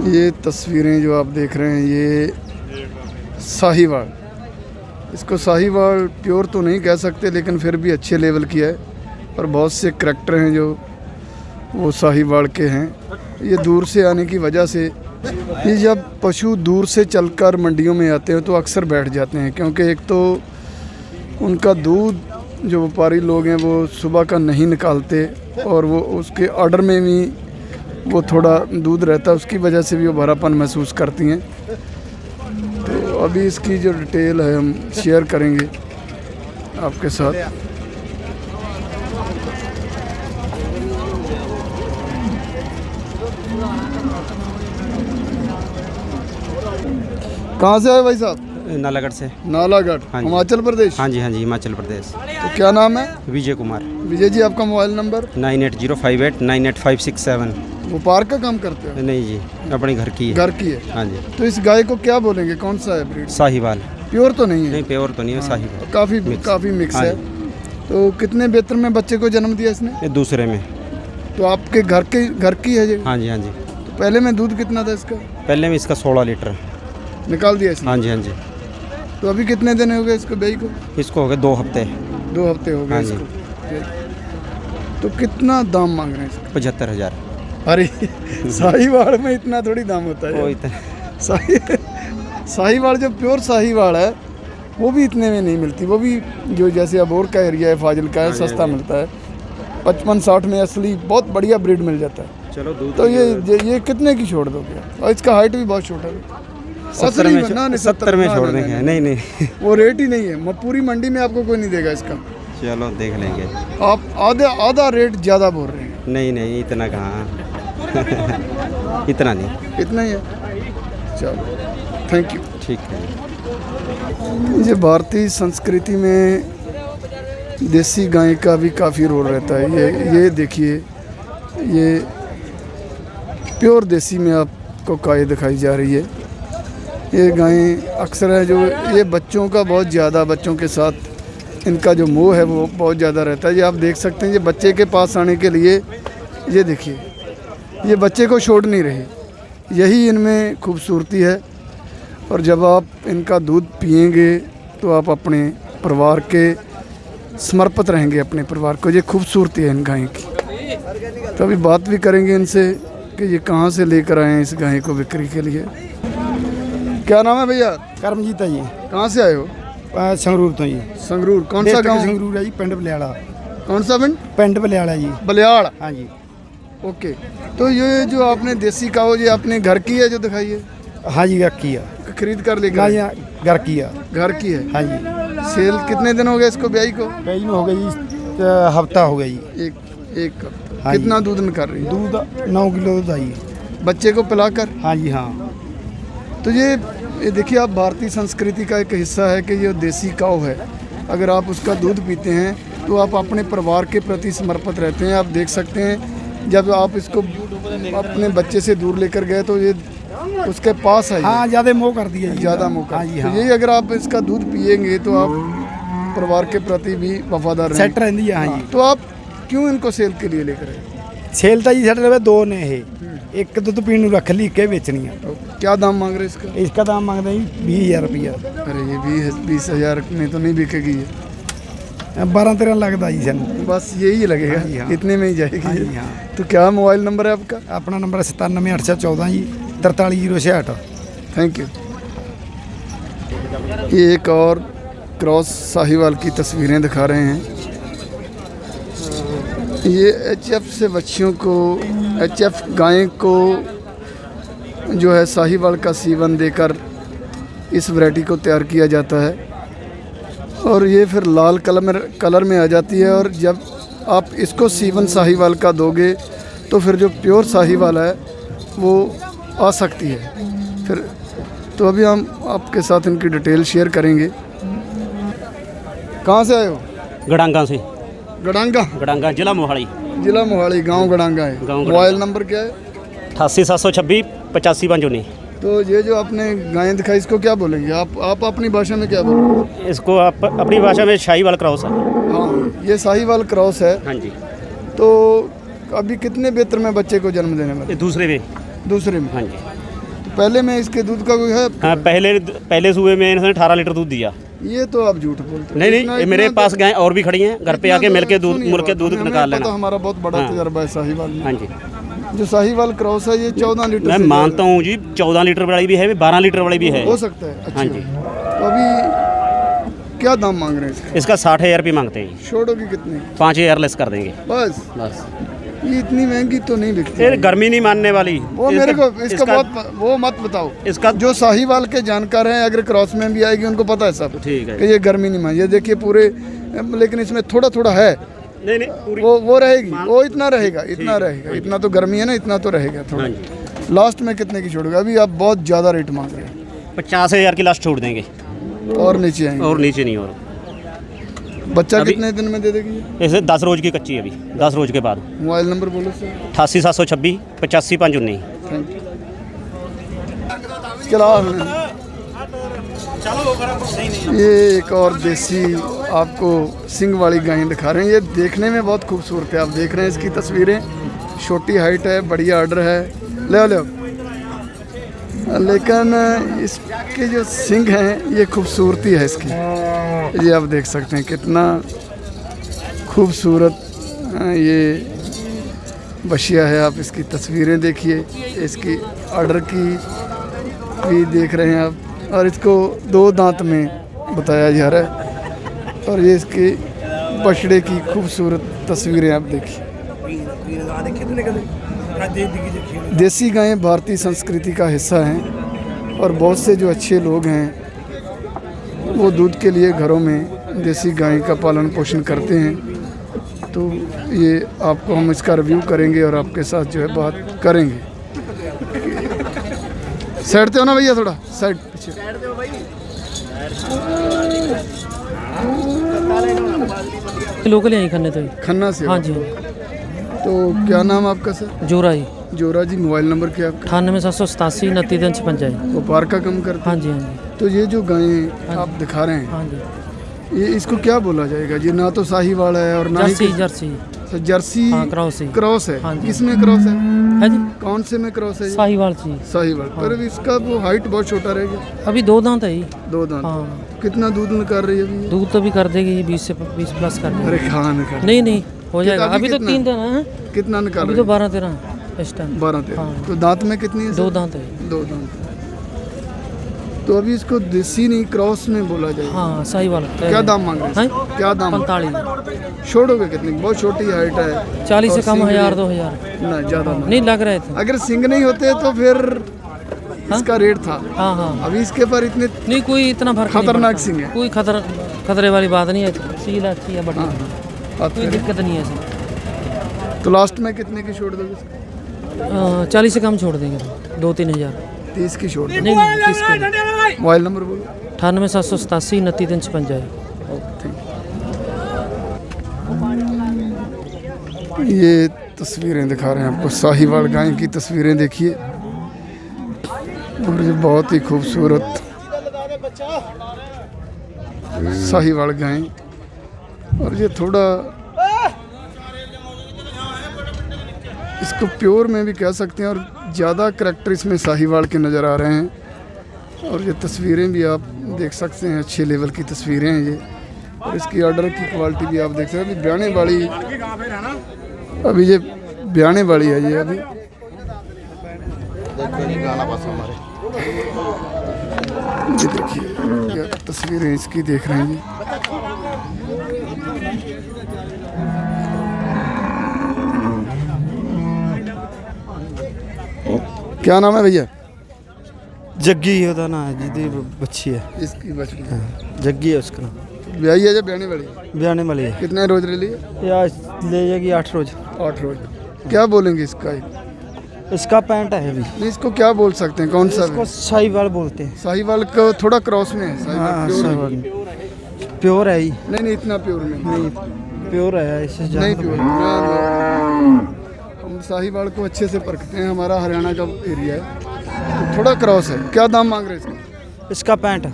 ये तस्वीरें जो आप देख रहे हैं ये साहिवाल, इसको साहिवाल प्योर तो नहीं कह सकते लेकिन फिर भी अच्छे लेवल की है और बहुत से करैक्टर हैं जो वो साहिवाल के हैं। ये दूर से आने की वजह से ये जब पशु दूर से चलकर मंडियों में आते हैं तो अक्सर बैठ जाते हैं, क्योंकि एक तो उनका दूध जो व्यापारी लोग हैं वो सुबह का नहीं निकालते और वो उसके ऑर्डर में भी वो थोड़ा दूध रहता है, उसकी वजह से भी वो भरापन महसूस करती हैं। तो अभी इसकी जो डिटेल है हम शेयर करेंगे आपके साथ। कहाँ से आए भाई साहब? नालागढ़ से। नालागढ़, हाँ जी। हिमाचल प्रदेश? हाँ जी हाँ जी, हिमाचल प्रदेश। तो क्या नाम है? विजय कुमार। विजय जी, आपका मोबाइल नंबर? 9805898567। वो पार्क का काम करते हो? नहीं जी, अपने घर की है। घर की है? हाँ जी। तो इस गाय को क्या बोलेंगे, कौन सा है ब्रीड? साहिवाल। प्योर तो नहीं है? नहीं, प्योर तो नहीं है, साहिवाल। काफ़ी मिक्स है। तो कितने बेहतर में बच्चे को जन्म दिया इसने? ये दूसरे में। तो आपके घर की है ये? हाँ जी हाँ जी। तो पहले में दूध कितना था इसका? पहले में इसका 16 लीटर निकाल दिया इसने? हाँ जी हाँ जी। तो अभी कितने दिन हो गए इसको बेई को? इसको हो गए 2 हफ्ते। 2 हफ्ते हो गए हाँ जी। इसको। तो कितना दाम मांग रहे हैं इसका? 75,000। अरे साहिवाल में इतना थोड़ी दाम होता है। वो इतना साहिवाल जो प्योर साहिवाल है वो भी इतने में नहीं मिलती, वो भी जो जैसे अबोर का एरिया है, फाजिल का है, सस्ता मिलता है। 55-60 में असली बहुत बढ़िया ब्रीड मिल जाता है। चलो दूध तो ये कितने की छोड़ दोगे? और इसका हाइट भी बहुत छोटा है। 70 में छोड़ देंगे। नहीं वो रेट ही नहीं है, पूरी मंडी में आपको कोई नहीं देगा इसका। चलो देख लेंगे। आप आधा रेट ज़्यादा बोल रहे हैं। नहीं इतना कहाँ इतना नहीं, इतना ही है। चलो, थैंक यू। ठीक है। ये भारतीय संस्कृति में देसी गाय का भी काफ़ी रोल रहता है। ये देखिए, ये प्योर देसी में आपको गाय दिखाई जा रही है। ये गायें अक्सर है जो ये बच्चों का बहुत ज़्यादा, बच्चों के साथ इनका जो मोह है वो बहुत ज़्यादा रहता है। ये आप देख सकते हैं, ये बच्चे के पास आने के लिए ये देखिए, ये बच्चे को छोड़ नहीं रही। यही इनमें खूबसूरती है। और जब आप इनका दूध पिएंगे तो आप अपने परिवार के समर्पित रहेंगे, अपने परिवार को। ये खूबसूरती है इन गाय की। तो अभी बात भी करेंगे इनसे कि ये कहाँ से लेकर आए हैं इस गाय को बिक्री के लिए। क्या नाम है भैया? करमजीत है जी। कहाँ से आए हो? संगरूर तो जी। संगरूर कौन सा गाँव? संगरूर है जी, पिंड बलियाड़ा। कौन सा पिंड? पिंड बलियाड़ा जी। बलियाड़? हाँ जी। ओके। तो ये जो आपने देसी काओ ये अपने घर की है जो दिखाई है? हाँ जी, घर की है। खरीद कर लेकर? हाँ जी, घर की है। घर की है? हाँ जी। सेल कितने दिन हो गए इसको ब्याई को? ब्याई में हो गई जी, हफ्ता हो गया जी। एक हाँ कितना जी। दूध निकाल रही है? दूध 9 किलो दूध आई। बच्चे को पिलाकर? हाँ जी हाँ। तो ये देखिए, आप भारतीय संस्कृति का एक हिस्सा है कि ये देसी काऊ है। अगर आप उसका दूध पीते हैं तो आप अपने परिवार के प्रति समर्पित रहते हैं। आप देख सकते हैं, जब आप इसको अपने बच्चे से दूर लेकर गए तो ये उसके पास है। हाँ, ज़्यादा मोह कर दिया जी। ज़्यादा मोह कर। हाँ जी तो हाँ। यही अगर आप इसका दूध पिएंगे तो आप परिवार के प्रति भी वफादार रहेंगे। सेट रहती है। हाँ जी। तो आप क्यों इनको सेल के लिए लेकर आए? सेल तो जी साढ़े लवे 2 ने है। एक दूध पीने रख ली, के बेचनी है। क्या दाम मांग रहे इसका? इसका दाम मांगते हैं जी 20,000 रुपया। अरे ये 20,000 में तो नहीं बिकेगी ये। 12-13 लगता जी सन। बस यही लगेगा। हाँ जी, हाँ। इतने में ही जाएगी। हाँ जी हाँ। तो क्या मोबाइल नंबर है आपका? अपना नंबर 97 जी 43 थैंक यू। ये एक और क्रॉस साहिवाल की तस्वीरें दिखा रहे हैं। ये HF से बच्चियों को, HF गाय को जो है साहिवाल का सीवन देकर इस वैरायटी को तैयार किया जाता है और ये फिर लाल कलर में आ जाती है। और जब आप इसको सीवन साहिवाल का दोगे तो फिर जो प्योर साहिवाल है वो आ सकती है फिर। तो अभी हम आपके साथ इनकी डिटेल शेयर करेंगे। कहाँ से आए हो? गड़ांगा से। गड़ांगा जिला मोहाली। जिला मोहाली, गांव गड़ांगा है। मोबाइल नंबर क्या है? 88 726 85 तो ये जो आपने गायें दिखाई इसको क्या बोलेंगे आप अपनी भाषा में क्या बोलेंगे? इसको आप अपनी भाषा में शाहीवाल क्रॉस है। हाँ, ये साहिवाल क्रॉस है। हाँ जी। तो अभी कितने बेहतर में बच्चे को जन्म देने वाले? ये दूसरे में। दूसरे में? हाँ जी। पहले में इसके दूध का कोई है? हाँ, पहले सुबह में इन्होंने 18 लीटर दूध दिया। ये तो आप झूठ बोलते हैं। नहीं इतना- नहीं, मेरे इतना पास तो- गाय और भी खड़ी हैं, घर पे आके मिल के दूध सुनिए मुड़ के बात, दूध हमें निकाल पता लेना। हमारा बहुत बड़ा हाँ। तजर्बा है साहिवाल में। हाँ जी, जो साहिवाल क्रॉस है ये 14 लीटर मैं से मानता हूँ जी, 14 लीटर वाली भी है, 12 लीटर वाली भी है। हो सकता है। अच्छी हाँ जी। बात। तो अभी क्या दाम मांग रहे हैं इसका? इसका 60,000 रुपये मांगते हैं। छोड़ोगे कितने? 5,000 लेस कर देंगे बस बस। ये इतनी महंगी तो नहीं बिकती। ये गर्मी नहीं मानने वाली। वो मेरे को इसका बहुत वो मत बताओ। इसका जो साहिवाल के जानकार हैं, अगर क्रॉस में भी आएगी उनको पता है सब ठीक है। कि ये गर्मी नहीं मांगी। ये देखिए पूरे, लेकिन इसमें थोड़ा थोड़ा है, नहीं नहीं पूरी। वो रहेगी, वो इतना रहेगा, इतना रहेगा, इतना तो गर्मी है ना, इतना तो रहेगा थोड़ा। हाँ जी। लास्ट में कितने की छोड़ोगे? अभी आप बहुत ज़्यादा रेट मांग रहे हैं। 50,000 की लास्ट छोड़ देंगे, और नीचे आएंगे। और नीचे नहीं। और बच्चा अभी- कितने दिन में दे देगी? ऐसे 10 रोज की कच्ची है अभी, 10 रोज के बाद। मोबाइल नंबर बोलो सर। 88 726 85 519। Thank you. इसके अलावा ये एक और देसी आपको सिंग वाली गाय दिखा रहे हैं। ये देखने में बहुत खूबसूरत है। आप देख रहे हैं इसकी तस्वीरें, छोटी हाइट है, बढ़िया ऑर्डर है। ले लेकिन इसके जो सिंग हैं ये खूबसूरती है इसकी। ये आप देख सकते हैं कितना खूबसूरत ये बशिया है। आप इसकी तस्वीरें देखिए, इसकी ऑर्डर की भी देख रहे हैं आप। और इसको 2 दांत में बताया जा रहा है। और ये इसके बछड़े की खूबसूरत तस्वीरें आप देखिए। देसी गायें भारतीय संस्कृति का हिस्सा हैं और बहुत से जो अच्छे लोग हैं वो दूध के लिए घरों में देसी गाय का पालन पोषण करते हैं। तो ये आपको हम इसका रिव्यू करेंगे और आपके साथ जो है बात करेंगे। साइड पे हो ना भैया, थोड़ा साइड पीछे। लोकल यहीं खन्ने तो खन्ना से हो? हाँ जी। तो क्या नाम आपका सर? जोरा ही जोरा जी। मोबाइल नंबर क्या आपका? 98 787 29 55। व्यापार का कम करते हाँ हैं? जी हाँ जी तो ये जो गायें आप दिखा रहे हैं, हाँ जी। ये इसको क्या बोला जाएगा जी? ना तो साहिवाल है और ना ही जर्सी जर्सी जर्सी हाँ क्रॉस ही क्रॉस है। हाँ जी। किसमें क्रॉस है? है जी। कौन से में क्रॉस है? साहिवाल जी। साहिवाल। पर अभी इसका वो हाइट बहुत छोटा रहेगा। अभी 2 दांत है ही। 2 दांत। हाँ, कितना दूध निकाल रही है अभी ये? दूध तो भी कर देगी 20 से 20 प्लस कर देगी। अरे कहाँ निकाल? नहीं नहीं हो जाएगा। अभी अभी तो कितना? 3 दिन है। कितना निकाल अभी रही तो 12 13 इस टाइम। 12-13। हाँ। तो दांत में कितनी है? 2 दांत है। 2 दांत। तो अभी इसको देसी नहीं क्रॉस में बोला जाएगा। हाँ साहिवाल। क्या दाम मांग रहे हैं? हैं? क्या दाम? 45। छोड़ोगे कितने? बहुत छोटी हाइट है। 40 से और कम सिंग 1000 भी- 2000 नहीं ज़्यादा ना। नहीं लग रहे थे। अगर सिंग नहीं होते तो फिर इसका रेट था। हाँ हाँ। अभी इसके पर इतने नहीं कोई इतना फर्क नहीं खतरनाक पड़ता। सिंह है। कोई खतरे वाली बात नहीं है। सील अच्छी है, बढ़िया है। बात कोई करें। दिक्कत नहीं है इसमें। तो लास्ट में कितने की छोड़ दोगे? 40 से कम छोड़ देंगे 2-3 हज़ार। 30 की छोड़ दो। नहीं नहीं 30 के। मोबाइल नंबर बोलो। 98 787 29 55। ये तस्वीरें दिखा रहे हैं आपको, साहिवाल गाय की तस्वीरें देखिए। और ये बहुत ही खूबसूरत साहिवाल गाय। और ये थोड़ा इसको प्योर में भी कह सकते हैं, और ज़्यादा करैक्टर इसमें साहिवाल के नज़र आ रहे हैं। और ये तस्वीरें भी आप देख सकते हैं, अच्छे लेवल की तस्वीरें हैं ये। और इसकी ऑर्डर की क्वालिटी भी आप देख सकते हैं। अभी ब्याने वाली, अभी ये ब्याने वाली है ये। अभी ये देखिए क्या तस्वीरें इसकी देख रहे हैं ये। क्या नाम है भैया? जग्गी ਉਹਦਾ ਨਾਂ ਹੈ ਜਿਹਦੀ ਬੱਚੀ ਹੈ। इसकी बछड़ी जग्गी है उसका नाम। ब्याही है या ब्याने वाली? ब्याने वाली है। कितने रोज ले लिए? ये आज ले जाएगी 8 रोज। 8 रोज। क्या बोलेंगे इसका? इसका पैंट है अभी। नहीं, इसको क्या बोल सकते हैं? कौन सा? इसको साहिवाल बोलते हैं। साहिवाल को थोड़ा क्रॉस में है। साहिवाल हाँ प्योर साहिवाल नहीं। प्योर है ही नहीं इतना प्योर नहीं। नहीं प्योर है इससे नहीं ज़्यादा प्योर। हम साहिवाल को अच्छे से परखते हैं, हमारा हरियाणा का एरिया है, तो थोड़ा क्रॉस है। क्या दाम मांग रहे हैं इसका? इसका पैंट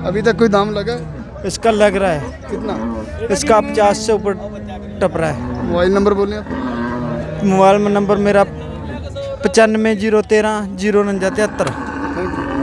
अभी तक कोई दाम लगा है? इसका लग रहा है। कितना? इसका 50 से ऊपर टप रहा है। मोबाइल नंबर बोलें आप। मोबाइल में नंबर मेरा 95 013 049 73। Thank you.